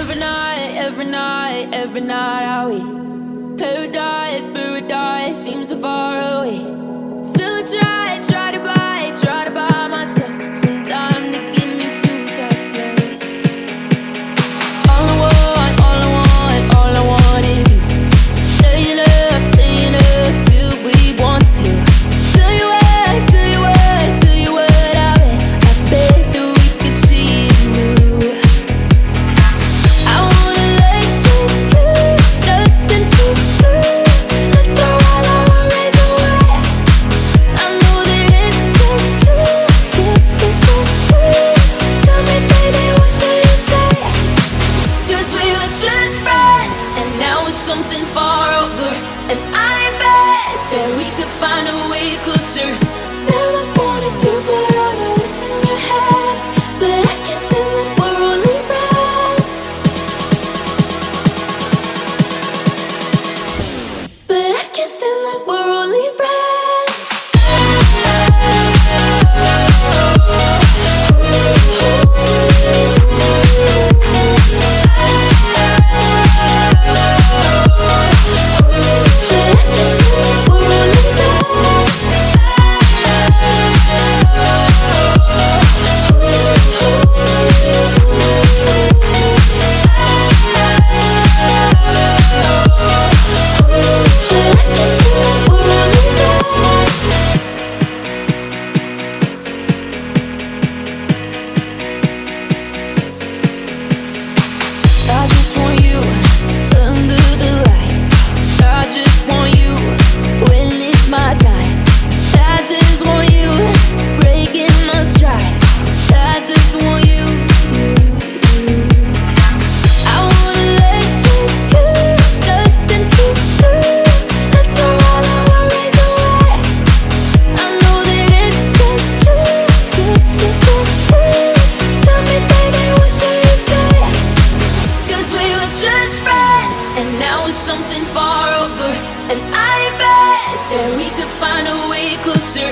every night are we paradise, paradise seems so far away. Still try to buy myself some time to get me to that place. All I want is you. Staying up till we want to. Tell you what I bet that we could see it new. I wanna let you, nothing to do. Let's throw all our worries away. I know that it takes two to get me confused. Tell me, baby, what do you say? 'Cause we were just friends, and now it's something far over. And I bet that we could find a way closer. Never wanted to put all of this in your head, but I can't say that we're only friends. But I can't say that we're only friends. I just want you under the lights. I just want you when it's my time. I just want you breaking my stride. I just want you. I wanna let you, nothing to do. Let's throw all our worries away. I know that it takes two to get confused. Tell me, baby, what do you say? 'Cause we were just friends, and now it's something far over. And I bet that we could find a way closer.